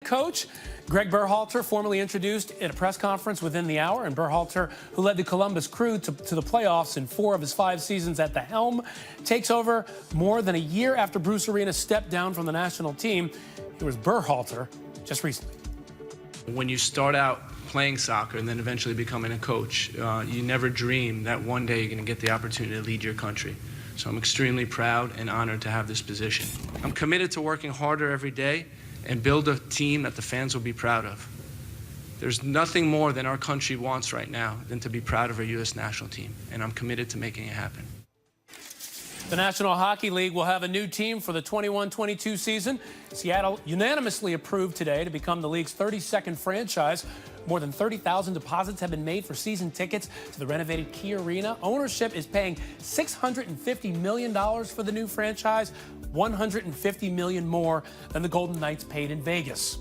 coach. Greg Berhalter, formally introduced at a press conference within the hour, and Berhalter, who led the Columbus Crew to the playoffs in 4 of his 5 seasons at the helm, takes over more than a year after Bruce Arena stepped down from the national team. It was Berhalter just recently. When you start out playing soccer and then eventually becoming a coach, you never dream that one day you're going to get the opportunity to lead your country. So I'm extremely proud and honored to have this position. I'm committed to working harder every day and build a team that the fans will be proud of. There's nothing more than our country wants right now than to be proud of our U.S. national team, and I'm committed to making it happen. The National Hockey League will have a new team for the 21-22 season. Seattle unanimously approved today to become the league's 32nd franchise. More than 30,000 deposits have been made for season tickets to the renovated Key Arena. Ownership is paying $650 million for the new franchise, $150 million more than the Golden Knights paid in Vegas.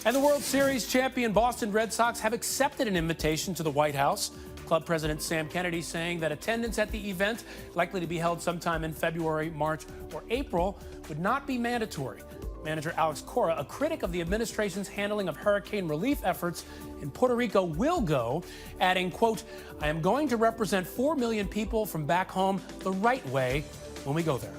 And the World Series champion Boston Red Sox have accepted an invitation to the White House. Club President Sam Kennedy saying that attendance at the event, likely to be held sometime in February, March, or April, would not be mandatory. Manager Alex Cora, a critic of the administration's handling of hurricane relief efforts in Puerto Rico, will go, adding, quote, "I am going to represent 4 million people from back home the right way when we go there."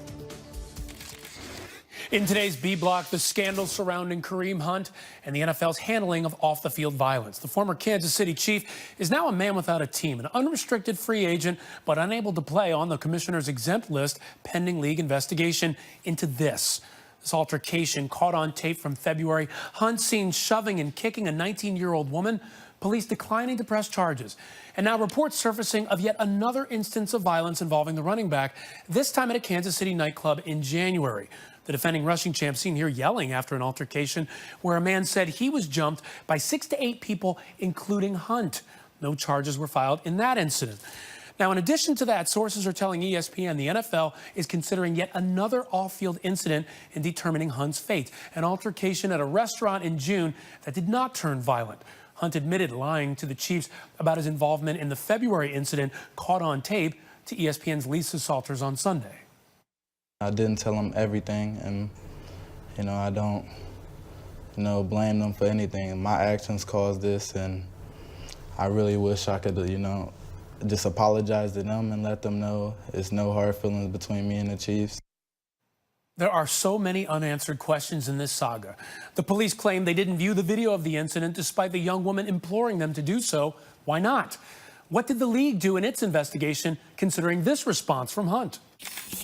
In today's B Block, the scandal surrounding Kareem Hunt and the NFL's handling of off-the-field violence. The former Kansas City Chief is now a man without a team, an unrestricted free agent, but unable to play on the commissioner's exempt list pending league investigation into this altercation caught on tape from February. Hunt seen shoving and kicking a 19-year-old woman. Police declining to press charges. And now reports surfacing of yet another instance of violence involving the running back, this time at a Kansas City nightclub in January. The defending rushing champ seen here yelling after an altercation where a man said he was jumped by 6 to 8 people, including Hunt. No charges were filed in that incident. Now, in addition to that, sources are telling ESPN the NFL is considering yet another off-field incident in determining Hunt's fate, an altercation at a restaurant in June that did not turn violent. Hunt admitted lying to the Chiefs about his involvement in the February incident caught on tape to ESPN's Lisa Salters on Sunday. I didn't tell them everything, and, I don't, blame them for anything. My actions caused this, and I really wish I could, just apologize to them and let them know there's no hard feelings between me and the Chiefs. There are so many unanswered questions in this saga. The police claim they didn't view the video of the incident despite the young woman imploring them to do so. Why not? What did the league do in its investigation considering this response from Hunt?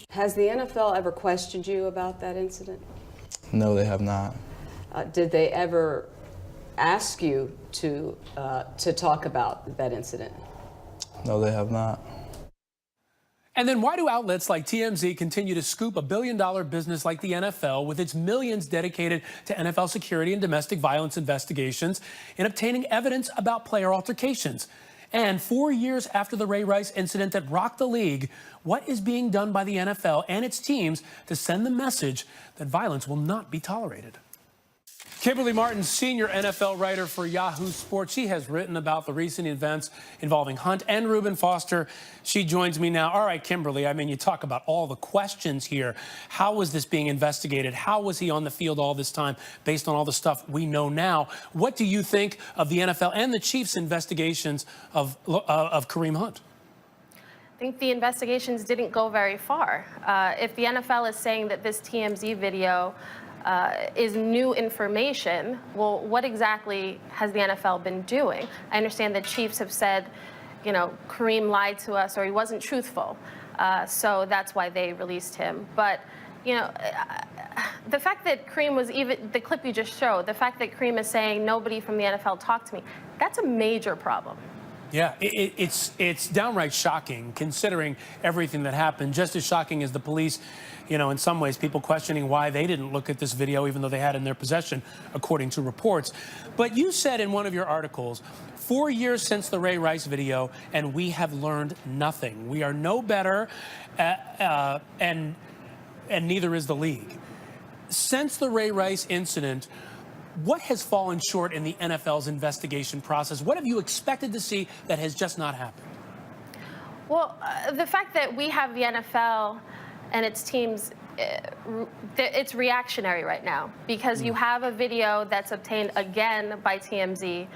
Has the NFL ever questioned you about that incident? No, they have not. Did they ever ask you to talk about that incident? No, they have not. And then why do outlets like TMZ continue to scoop a billion-dollar business like the NFL with its millions dedicated to NFL security and domestic violence investigations in obtaining evidence about player altercations? And 4 years after the Ray Rice incident that rocked the league, what is being done by the NFL and its teams to send the message that violence will not be tolerated? Kimberly Martin, senior NFL writer for Yahoo Sports. She has written about the recent events involving Hunt and Reuben Foster. She joins me now. All right, Kimberly, you talk about all the questions here. How was this being investigated? How was he on the field all this time based on all the stuff we know now? What do you think of the NFL and the Chiefs' investigations of Kareem Hunt? I think the investigations didn't go very far. If the NFL is saying that this TMZ video is new information, well, what exactly has the NFL been doing? I understand the Chiefs have said, Kareem lied to us or he wasn't truthful, so that's why they released him. But, the fact that Kareem was the clip you just showed, the fact that Kareem is saying nobody from the NFL talked to me, that's a major problem. Yeah, it's downright shocking considering everything that happened. Just as shocking as the police, in some ways, people questioning why they didn't look at this video even though they had it in their possession, according to reports. But you said in one of your articles, 4 years since the Ray Rice video, and we have learned nothing. We are no better, and neither is the league. Since the Ray Rice incident, what has fallen short in the NFL's investigation process? What have you expected to see that has just not happened? Well, the fact that we have the NFL and its teams it's reactionary right now because you have a video that's obtained again by TMZ.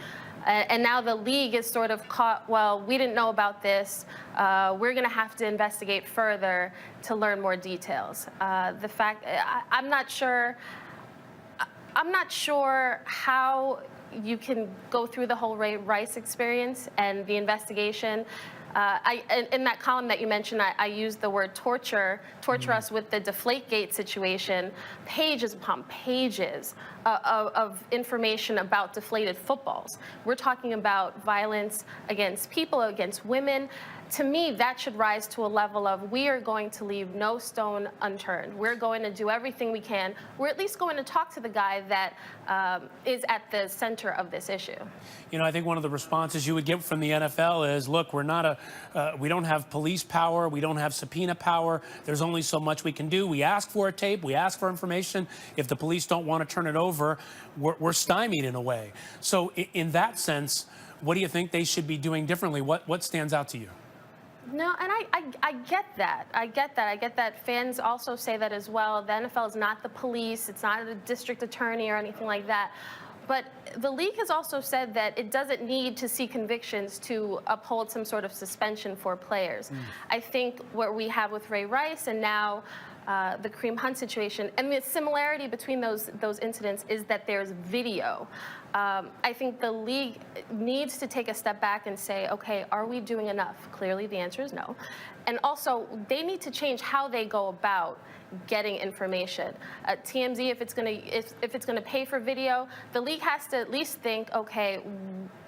And now the league is sort of caught, well, we didn't know about this. We're going to have to investigate further to learn more details. The fact, I'm not sure how you can go through the whole Ray Rice experience and the investigation. In that column that you mentioned, I used the word torture us with the Deflategate situation, pages upon pages of information about deflated footballs. We're talking about violence against people, against women. To me, that should rise to a level of we are going to leave no stone unturned. We're going to do everything we can. We're at least going to talk to the guy that is at the center of this issue. You know, I think one of the responses you would get from the NFL is, look, we're not we don't have police power. We don't have subpoena power. There's only so much we can do. We ask for a tape. We ask for information. If the police don't want to turn it over, we're stymied in a way. So in that sense, what do you think they should be doing differently? What stands out to you? No, and I get that. I get that. Fans also say that as well. The NFL is not the police. It's not a district attorney or anything like that. But the league has also said that it doesn't need to see convictions to uphold some sort of suspension for players. I think what we have with Ray Rice and now the Kareem Hunt situation, and the similarity between those incidents is that there's video. I think the league needs to take a step back and say, okay, are we doing enough? Clearly the answer is no. And also, they need to change how they go about getting information. TMZ, if it's gonna pay for video, the league has to at least think, okay,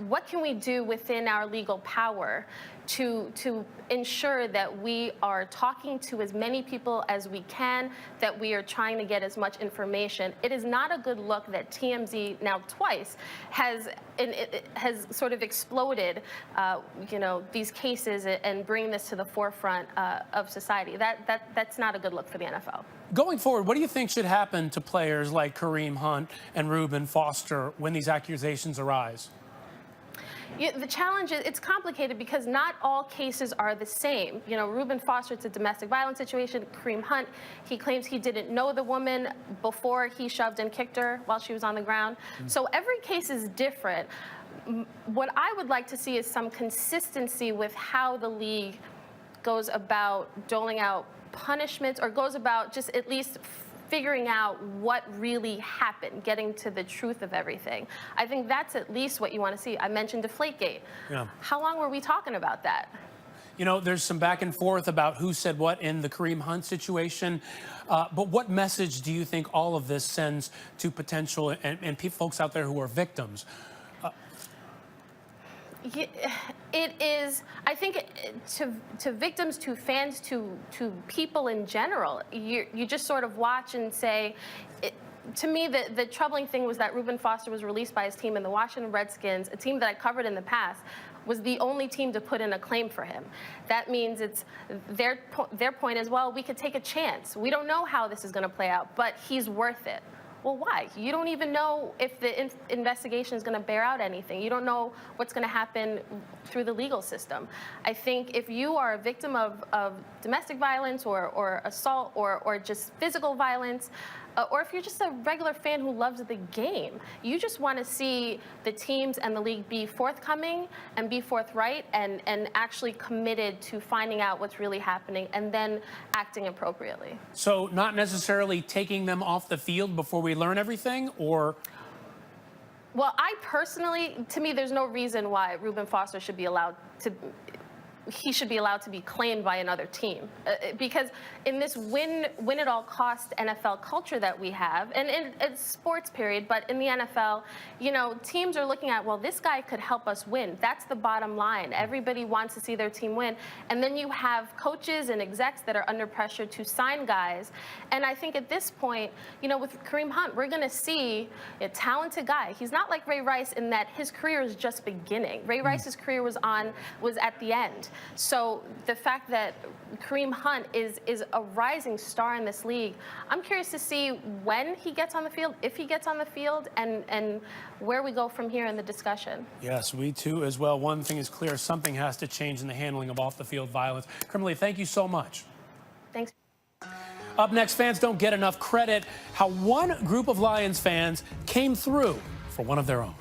what can we do within our legal power to ensure that we are talking to as many people as we can, that we are trying to get as much information. It is not a good look that TMZ now twice has sort of exploded, these cases and bringing this to the forefront of society. That's not a good look for the NFL. Going forward, what do you think should happen to players like Kareem Hunt and Reuben Foster when these accusations arise? The challenge is it's complicated because not all cases are the same. Reuben Foster, it's a domestic violence situation. Kareem Hunt, he claims he didn't know the woman before he shoved and kicked her while she was on the ground. So every case is different. What I would like to see is some consistency with how the league goes about doling out punishments or goes about just at least figuring out what really happened, getting to the truth of everything. I think that's at least what you want to see. I mentioned Deflategate. Yeah. How long were we talking about that? There's some back and forth about who said what in the Kareem Hunt situation. But what message do you think all of this sends to potential and folks out there who are victims? It is, I think, to victims, to fans, to people in general, you just sort of watch and say, to me, the troubling thing was that Reuben Foster was released by his team, and the Washington Redskins, a team that I covered in the past, was the only team to put in a claim for him. That means it's their point is, well, we could take a chance. We don't know how this is going to play out, but he's worth it. Well, why? You don't even know if the investigation is going to bear out anything. You don't know what's going to happen through the legal system. I think if you are a victim of domestic violence or assault or just physical violence, or if you're just a regular fan who loves the game, you just want to see the teams and the league be forthcoming and be forthright and actually committed to finding out what's really happening and then acting appropriately. So not necessarily taking them off the field before we learn everything, or? Well, to me, there's no reason why Reuben Foster should be allowed to be claimed by another team. Because in this win-at-all-cost NFL culture that we have, and it's sports period, but in the NFL, teams are looking at, well, this guy could help us win. That's the bottom line. Everybody wants to see their team win. And then you have coaches and execs that are under pressure to sign guys. And I think at this point, with Kareem Hunt, we're going to see a talented guy. He's not like Ray Rice in that his career is just beginning. Ray Rice's career was at the end. So the fact that Kareem Hunt is a rising star in this league, I'm curious to see when he gets on the field, if he gets on the field, and where we go from here in the discussion. Yes, we too as well. One thing is clear, something has to change in the handling of off-the-field violence. Kimberly, thank you so much. Thanks. Up next, fans don't get enough credit. How one group of Lions fans came through for one of their own.